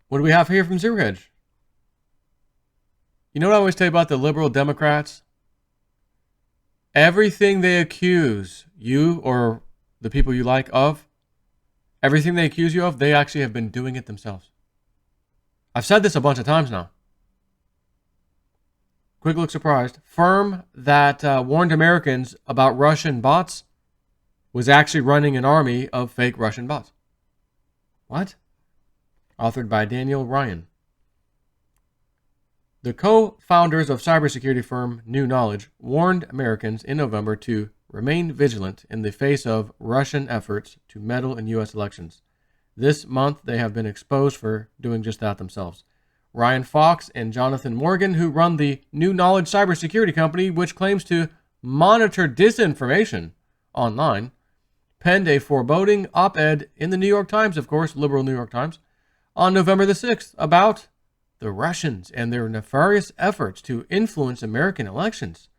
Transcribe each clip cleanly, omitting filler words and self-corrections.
What do we have here from Zero Hedge? You know what I always tell you about the liberal Democrats? Everything they accuse you or the people you like of, everything they accuse you of, they actually have been doing it themselves. I've said this a bunch of times now. Quick look surprised. Firm that warned Americans about Russian bots was actually running an army of fake Russian bots. What? Authored by Daniel Ryan. The co-founders of cybersecurity firm New Knowledge warned Americans in November to remain vigilant in the face of Russian efforts to meddle in U.S. elections. This month, they have been exposed for doing just that themselves. Ryan Fox and Jonathan Morgan, who run the New Knowledge cybersecurity company, which claims to monitor disinformation online, penned a foreboding op-ed in the New York Times, of course, liberal New York Times, on November the 6th about the Russians and their nefarious efforts to influence American elections.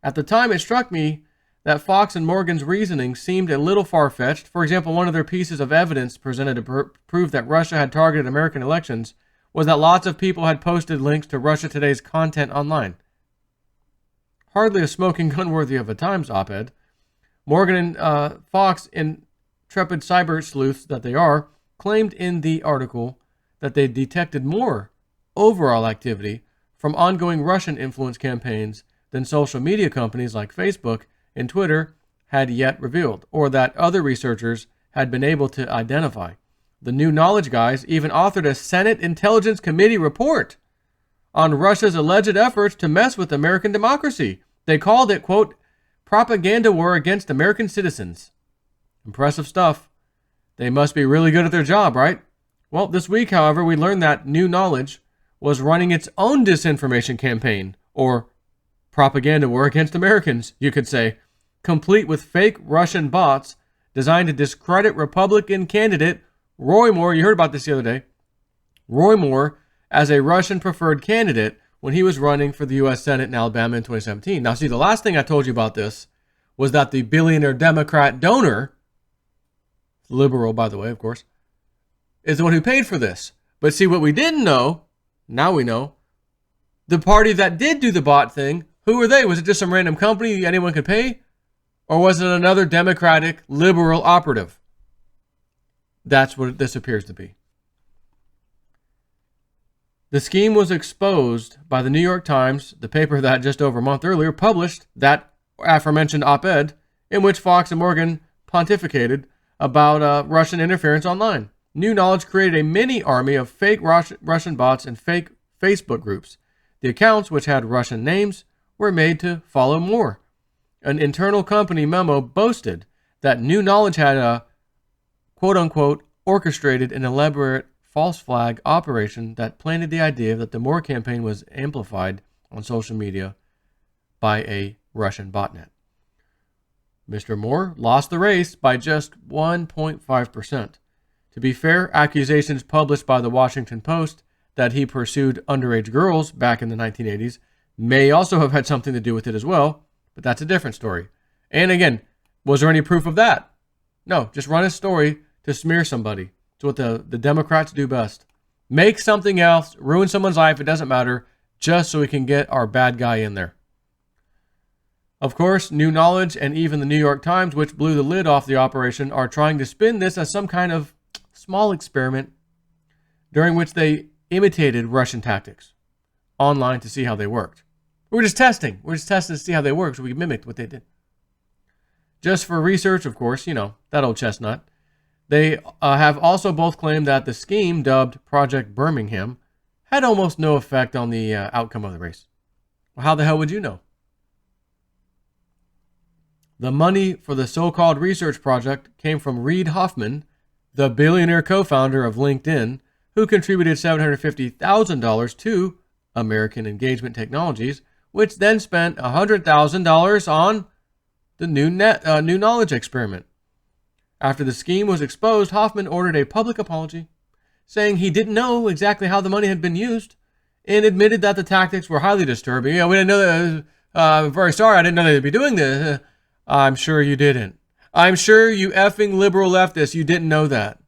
At the time, it struck me that Fox and Morgan's reasoning seemed a little far-fetched. For example, one of their pieces of evidence presented to prove that Russia had targeted American elections was that lots of people had posted links to Russia Today's content online. Hardly a smoking gun worthy of a Times op-ed. Morgan and Fox, intrepid cyber sleuths that they are, claimed in the article that they detected more overall activity from ongoing Russian influence campaigns than social media companies like Facebook and Twitter had yet revealed, or that other researchers had been able to identify. The New Knowledge guys even authored a Senate Intelligence Committee report on Russia's alleged efforts to mess with American democracy. They called it, quote, propaganda war against American citizens. Impressive stuff. They must be really good at their job, right? Well, this week, however, we learned that New Knowledge was running its own disinformation campaign, or propaganda war against Americans, you could say, complete with fake Russian bots designed to discredit Republican candidate Roy Moore. You heard about this the other day. Roy Moore as a Russian preferred candidate when he was running for the U.S. Senate in Alabama in 2017. Now, see, the last thing I told you about this was that the billionaire Democrat donor, liberal, by the way, of course, is the one who paid for this. But see, what we didn't know, now we know, the party that did do the bot thing, who were they? Was it just some random company anyone could pay? Or was it another Democratic liberal operative? That's what this appears to be. The scheme was exposed by the New York Times, the paper that just over a month earlier published that aforementioned op-ed in which Fox and Morgan pontificated about Russian interference online. New Knowledge created a mini army of fake Russian bots and fake Facebook groups. The accounts, which had Russian names, were made to follow Moore. An internal company memo boasted that New Knowledge had a quote-unquote orchestrated an elaborate false flag operation that planted the idea that the Moore campaign was amplified on social media by a Russian botnet. Mr. Moore lost the race by just 1.5%. To be fair, accusations published by the Washington Post that he pursued underage girls back in the 1980s may also have had something to do with it as well, but that's a different story. And again, was there any proof of that? No, just run a story to smear somebody. It's what the Democrats do best. Make something else, ruin someone's life, it doesn't matter, just so we can get our bad guy in there. Of course, New Knowledge and even the New York Times, which blew the lid off the operation, are trying to spin this as some kind of small experiment during which they imitated Russian tactics online to see how they worked. We're just testing to see how they work, so we mimicked what they did. Just for research, of course, you know, that old chestnut. They have also both claimed that the scheme, dubbed Project Birmingham, had almost no effect on the outcome of the race. Well, how the hell would you know? The money for the so-called research project came from Reid Hoffman, the billionaire co-founder of LinkedIn, who contributed $750,000 to American Engagement Technologies, which then spent $100,000 on the New Knowledge experiment. After the scheme was exposed, Hoffman ordered a public apology, saying he didn't know exactly how the money had been used, and admitted that the tactics were highly disturbing. Yeah, we didn't know that. I'm very sorry, I didn't know they'd be doing this. I'm sure you didn't. I'm sure you effing liberal leftists, you didn't know that.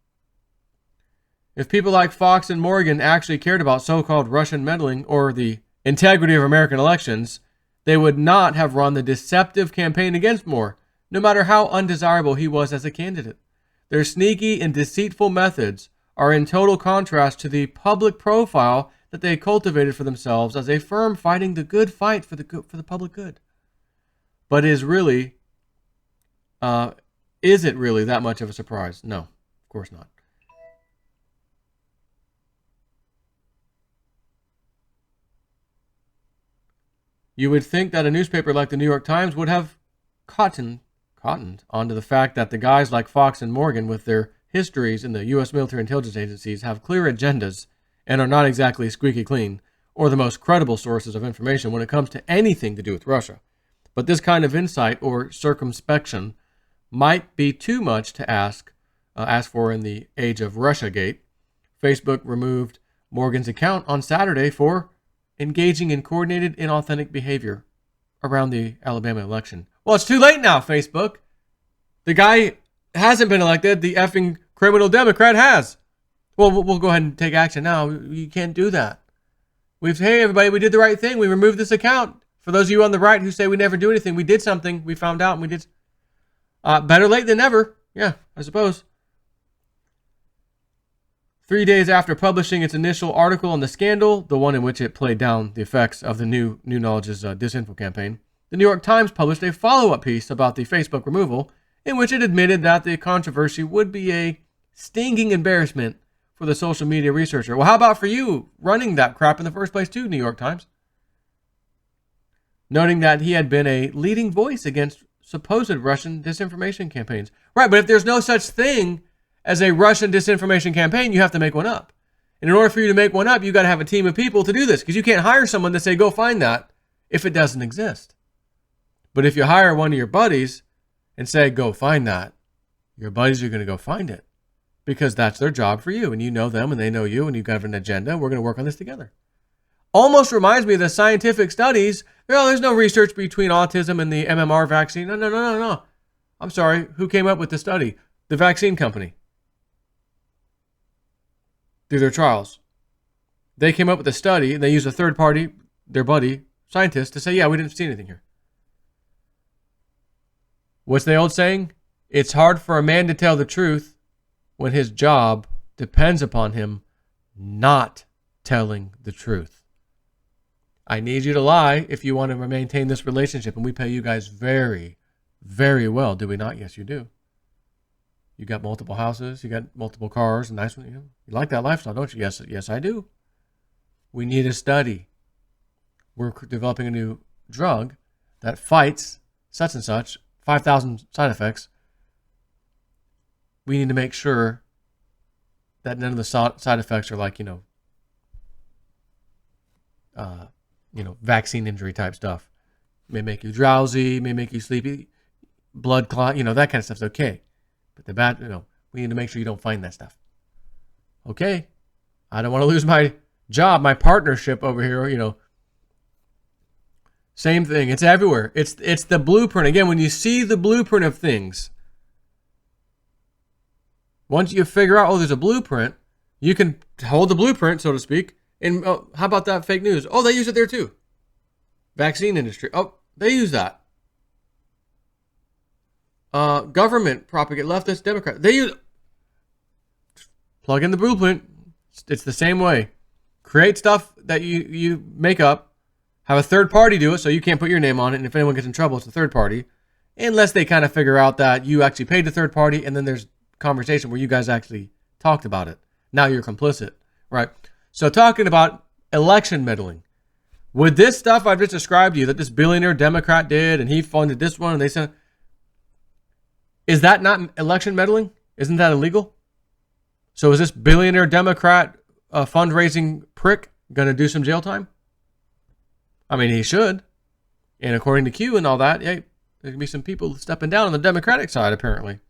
If people like Fox and Morgan actually cared about so-called Russian meddling or the integrity of American elections, they would not have run the deceptive campaign against Moore, no matter how undesirable he was as a candidate. Their sneaky and deceitful methods are in total contrast to the public profile that they cultivated for themselves as a firm fighting the good fight for the public good. But is it really that much of a surprise? No, of course not. You would think that a newspaper like the New York Times would have cottoned onto the fact that the guys like Fox and Morgan, with their histories in the U.S. military intelligence agencies, have clear agendas and are not exactly squeaky clean or the most credible sources of information when it comes to anything to do with Russia. But this kind of insight or circumspection might be too much to ask for in the age of Russiagate. Facebook removed Morgan's account on Saturday for engaging in coordinated inauthentic behavior around the Alabama election. Well, it's too late now, Facebook. The guy hasn't been elected. The effing criminal Democrat has. Well, we'll go ahead and take action now. You can't do that. Hey, everybody, we did the right thing. We removed this account. For those of you on the right who say we never do anything, we did something. We found out and we did. Better late than never. Yeah, I suppose. 3 days after publishing its initial article on the scandal, the one in which it played down the effects of the New Knowledge's disinfo campaign, the New York Times published a follow-up piece about the Facebook removal, in which it admitted that the controversy would be a stinging embarrassment for the social media researcher. Well, how about for you running that crap in the first place too, New York Times? Noting that he had been a leading voice against supposed Russian disinformation campaigns. Right, but if there's no such thing as a Russian disinformation campaign, you have to make one up. And in order for you to make one up, you got to have a team of people to do this, because you can't hire someone to say, go find that, if it doesn't exist. But if you hire one of your buddies and say, go find that, your buddies are going to go find it, because that's their job for you, and you know them and they know you, and you've got an agenda. We're going to work on this together. Almost reminds me of the scientific studies. There's no research between autism and the MMR vaccine. No. I'm sorry. Who came up with the study? The vaccine company. Through their trials. They came up with a study, and they used a third party, their buddy, scientist, to say, yeah, we didn't see anything here. What's the old saying? It's hard for a man to tell the truth when his job depends upon him not telling the truth. I need you to lie if you want to maintain this relationship, and we pay you guys very, very well, do we not? Yes, you do. You got multiple houses, you got multiple cars, a nice one. You like that lifestyle, don't you? Yes, I do. We need a study. We're developing a new drug that fights such and such, 5,000 side effects. We need to make sure that none of the side effects are like, vaccine injury type stuff. May make you drowsy, may make you sleepy, blood clot, that kind of stuff's okay. But the bad, we need to make sure you don't find that stuff. Okay. I don't want to lose my job, my partnership over here, Same thing. It's everywhere. It's the blueprint. Again, when you see the blueprint of things, once you figure out, there's a blueprint, you can hold the blueprint, so to speak. And how about that fake news? Oh, they use it there too. Vaccine industry. Oh, they use that. Government propagate leftist Democrat. They use. Plug in the blueprint. It's the same way. Create stuff that you make up. Have a third party do it, so you can't put your name on it. And if anyone gets in trouble, it's a third party. Unless they kind of figure out that you actually paid the third party, and then there's conversation where you guys actually talked about it. Now you're complicit, right? So talking about election meddling, would this stuff I've just described to you that this billionaire Democrat did, and he funded this one, and they said, is that not election meddling? Isn't that illegal? So is this billionaire Democrat fundraising prick going to do some jail time? I mean, he should. And according to Q and all that, yeah, there can be some people stepping down on the Democratic side, apparently.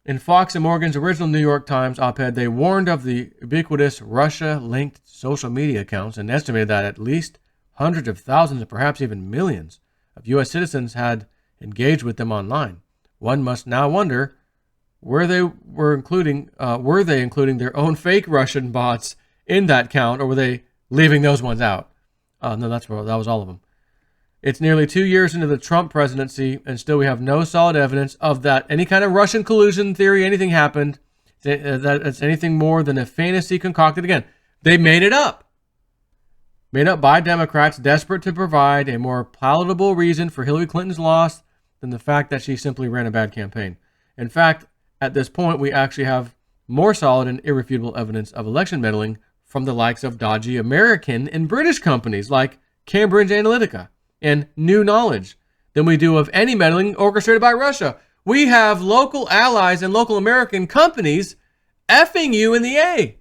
In Fox and Morgan's original New York Times op-ed, they warned of the ubiquitous Russia-linked social media accounts and estimated that at least hundreds of thousands and perhaps even millions of U.S. citizens had engaged with them online. One must now wonder were they including their own fake Russian bots in that count, or were they leaving those ones out? No, that was all of them. It's nearly 2 years into the Trump presidency, and still we have no solid evidence of that any kind of Russian collusion theory, anything happened, that it's anything more than a fantasy concocted. Again, they made it up. Made up by Democrats desperate to provide a more palatable reason for Hillary Clinton's loss than the fact that she simply ran a bad campaign. In fact, at this point, we actually have more solid and irrefutable evidence of election meddling from the likes of dodgy American and British companies like Cambridge Analytica and New Knowledge than we do of any meddling orchestrated by Russia. We have local allies and local American companies effing you in the A.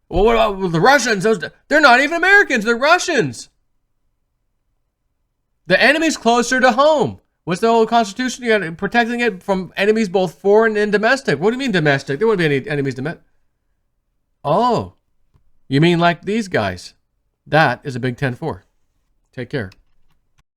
Well, what about the Russians? They're not even Americans. They're Russians. The enemy's closer to home. What's the old Constitution? You got protecting it from enemies both foreign and domestic. What do you mean domestic? There wouldn't be any enemies domestic. Oh, you mean like these guys? That is a Big 10-4. Take care.